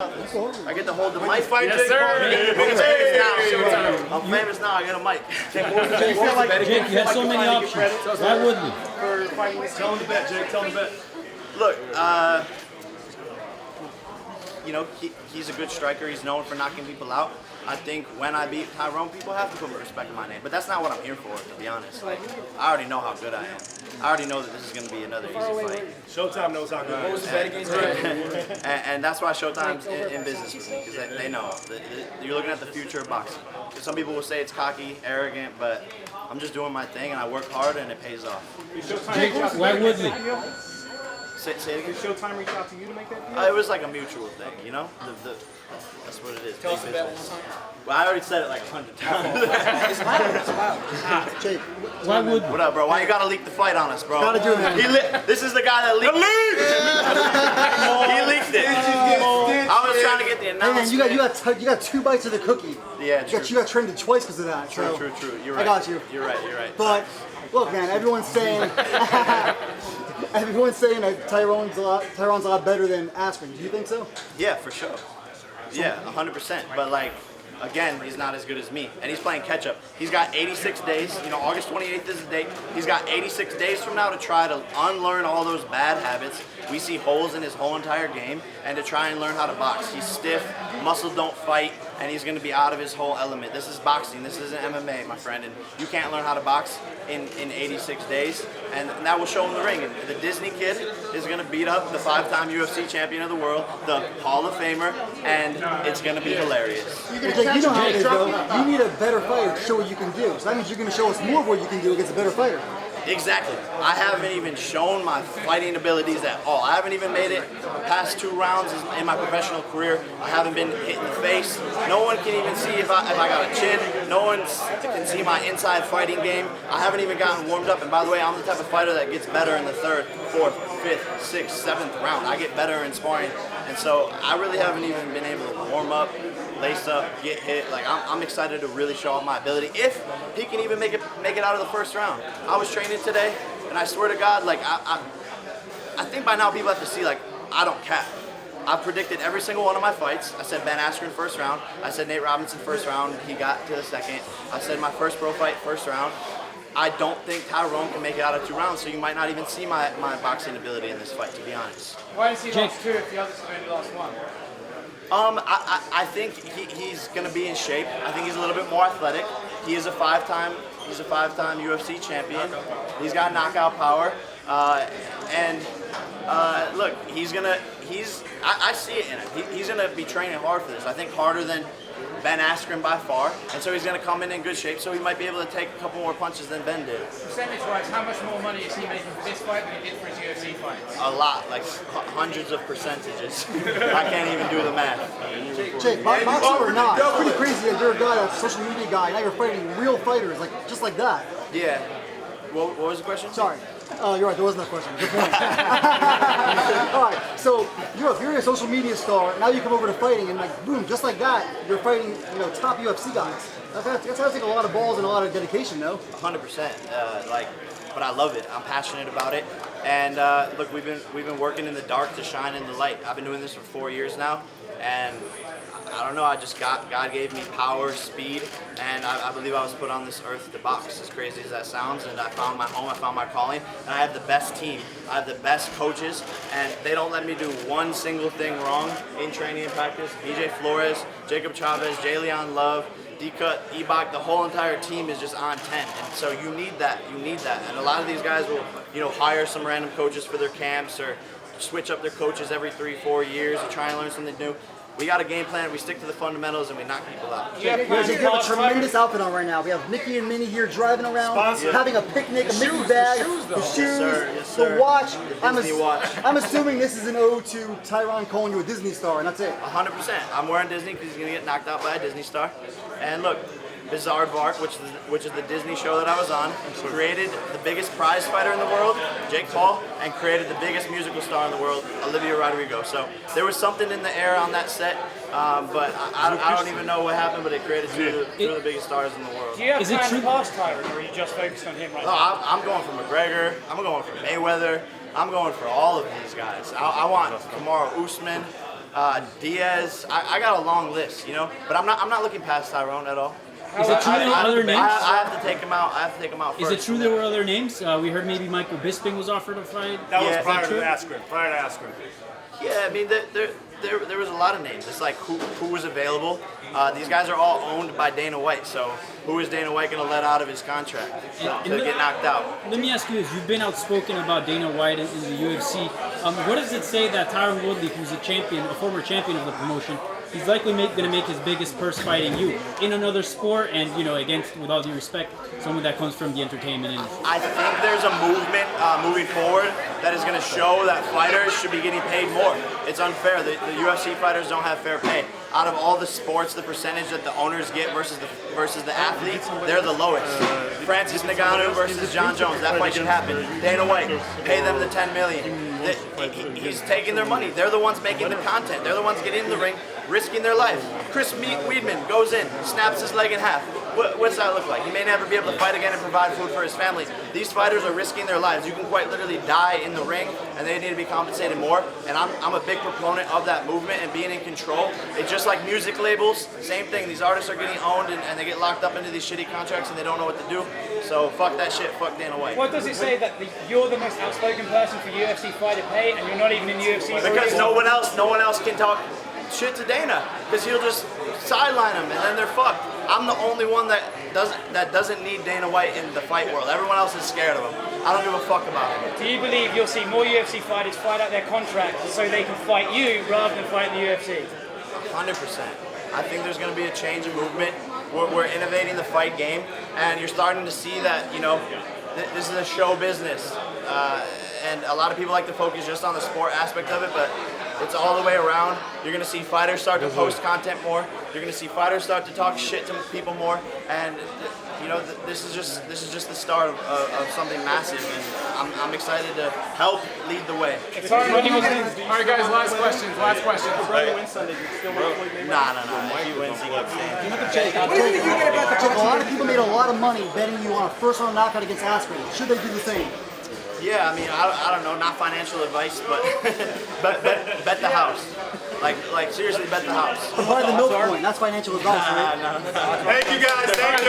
I get to hold the mic. Yes, sir. I'm famous now. I got a mic. Jake, you have so many options. Why Woodley? Tell him the bet, Jake. Tell him the bet. Look, you know, he's a good striker. He's known for knocking people out. I think when I beat Tyron, people have to put respect in my name. But that's not what I'm here for, to be honest. Like, I already know how good I am. I already know that this is going to be another easy fight. Showtime knows how good. What was the bet against Jake? And that's why Showtime's in business with me, because they know. You're looking at the future of boxing. Some people will say it's cocky, arrogant, but I'm just doing my thing, and I work hard, and it pays off. Jake, why Woodley? Say it again? Did Showtime reach out to you to make that deal? It was like a mutual thing, you know? That's what it is. Tell us the bet one more time. Well, I already said it like 100 times. It's loud. Jake, Why Woodley? What up, bro? Why you gotta leak the fight on us, bro? Gotta do it. This is the guy that leaked it. He leaked it. I was trying to get the hey announcement. man, you got 2 bites of the cookie. Yeah, true. You got trended twice because of that. True. You're right. I got you. You're right. But look, man, everyone's saying that Tyron's a lot better than Askren. Do you think so? Yeah, for sure. Yeah, 100%. But like, again, he's not as good as me, and he's playing catch up. He's got 86 days. You know, August 28th is the date. He's got 86 days from now to try to unlearn all those bad habits. We see holes in his whole entire game, and to try and learn how to box. He's stiff, muscle don't fight, and he's going to be out of his whole element. This is boxing. This isn't MMA, my friend, and you can't learn how to box in 86 days, and that will show him the ring. And the Disney kid is going to beat up the 5-time UFC champion of the world, the Hall of Famer, and it's going to be hilarious. Jake, you know how it is, though. You need a better fighter to show what you can do. So that means you're going to show us more of what you can do against a better fighter. Exactly. I haven't even shown my fighting abilities at all. I haven't even made it past 2 rounds in my professional career. I haven't been hit in the face. No one can even see if I got a chin. No one can see my inside fighting game. I haven't even gotten warmed up. And by the way, I'm the type of fighter that gets better in the 3rd, 4th, 5th, 6th, 7th round. I get better in sparring. And so I really haven't even been able to warm up, lace up, get hit. Like I'm excited to really show off my ability. If he can even make it out of the 1st round. I was training today, and I swear to God, like I think by now people have to see, like, I don't cap. I've predicted every single one of my fights. I said Ben Askren 1st round. I said Nate Robinson 1st round. He got to the 2nd. I said my first pro fight 1st round. I don't think Tyron can make it out of 2 rounds, so you might not even see my boxing ability in this fight, to be honest. Why is he lost 2 if the others have only lost 1? I think he's going to be in shape. I think he's a little bit more athletic. He is a 5-time UFC champion. He's got knockout power, and look, I see it in him. He's going to be training hard for this. I think harder than Ben Askren by far, and so he's going to come in good shape, so he might be able to take a couple more punches than Ben did. Percentage-wise, how much more money is he making for this fight than he did for his UFC fights? A lot, like hundreds of percentages. I can't even do the math. Jake, boxer or not, it's pretty crazy that you're a guy that's a social media guy, now you're fighting real fighters, like just like that. Yeah. What was the question? Sorry. You're right, there wasn't a question. Good point. All right, so you're a social media star, now you come over to fighting, and like, boom, just like that, you're fighting, top UFC guys. That's gotta take a lot of balls and a lot of dedication, no? 100%. But I love it. I'm passionate about it. And look, we've been working in the dark to shine in the light. I've been doing this for 4 years now, and I don't know, God gave me power, speed, and I believe I was put on this earth to box, as crazy as that sounds, and I found my home, I found my calling, and I have the best team, I have the best coaches, and they don't let me do one single thing wrong in training and practice. BJ Flores, Jacob Chavez, Jayleon Love, D-Cut, Ebach, the whole entire team is just on 10, and so you need that, and a lot of these guys will, hire some random coaches for their camps, or switch up their coaches every 3-4 years to try and learn something new. We got a game plan, we stick to the fundamentals, and we knock people out. You have a tremendous outfit on right now. We have Mickey and Minnie here driving around, having a picnic, a Mickey bag, the shoes, Yes, sir. the watch. The Disney watch. I'm assuming this is an ode to Tyron calling you a Disney star, and that's it. 100%. I'm wearing Disney because he's going to get knocked out by a Disney star. And look, Bizarre Bark, which is the Disney show that I was on, created the biggest prize fighter in the world, Jake Paul, and created the biggest musical star in the world, Olivia Rodrigo. So there was something in the air on that set, but I don't even know what happened, but it created two of the biggest stars in the world. Do you have time to pass Tyron, or are you just focused on him right now? No, I'm going for McGregor, I'm going for Mayweather, I'm going for all of these guys. I want Kamaru Usman, Diaz. I got a long list, you know, but I'm not looking past Tyron at all. Is it true there were other names? I have to take him out. I have to take him out Is first. it true there were other names? We heard maybe Michael Bisping was offered a fight. That was Yeah. prior Is that to true? Askren. Prior to Askren. Yeah, I mean, there was a lot of names. It's like who was available. These guys are all owned by Dana White, so who is Dana White going to let out of his contract to get knocked out? Let me ask you this: you've been outspoken about Dana White in the UFC. What does it say that Tyron Woodley, who's a former champion of the promotion, he's likely going to make his biggest purse fighting you in another sport, and against, with all due respect, someone that comes from the entertainment industry? I think there's a movement moving forward that is going to show that fighters should be getting paid more. It's unfair. The UFC fighters don't have fair pay. Out of all the sports, the percentage that the owners get versus the athletes, they're the lowest. Francis Ngannou versus John Jones, that fight should happen. Dana White, pay them the $10 million. He's taking their money. They're the ones making the content. They're the ones getting in the ring, risking their life. Chris Weidman goes in, snaps his leg in half. What's that look like? He may never be able to fight again and provide food for his family. These fighters are risking their lives. You can quite literally die in the ring, and they need to be compensated more. And I'm a big proponent of that movement and being in control. It's just like music labels, same thing. These artists are getting owned, and they get locked up into these shitty contracts, and they don't know what to do. So fuck that shit. Fuck Dana White. What does it say that you're the most outspoken person for UFC fighter pay, and you're not even in UFC? Because no one else can talk shit to Dana, because he'll just sideline them, and then they're fucked. I'm the only one that doesn't need Dana White in the fight world. Everyone else is scared of him. I don't give a fuck about him. Do you believe you'll see more UFC fighters fight out their contracts so they can fight you rather than fight the UFC? 100%. I think there's going to be a change in movement. We're innovating the fight game, and you're starting to see that, this is a show business. And a lot of people like to focus just on the sport aspect of it, but it's all the way around. You're going to see fighters start to post content more. You're going to see fighters start to talk shit to people more, and this is just the start of something massive, and I'm excited to help lead the way. All right, guys. Last question. Nah. If he wins, he gets in. Jake, a lot of people made a lot of money betting you on a first-round knockout against Askren. Should they do the same? Yeah, I mean, I don't know, not financial advice, but bet the house. Like seriously, bet the house. Provide the milk point. That's financial advice, right? Thank you guys. Thank you.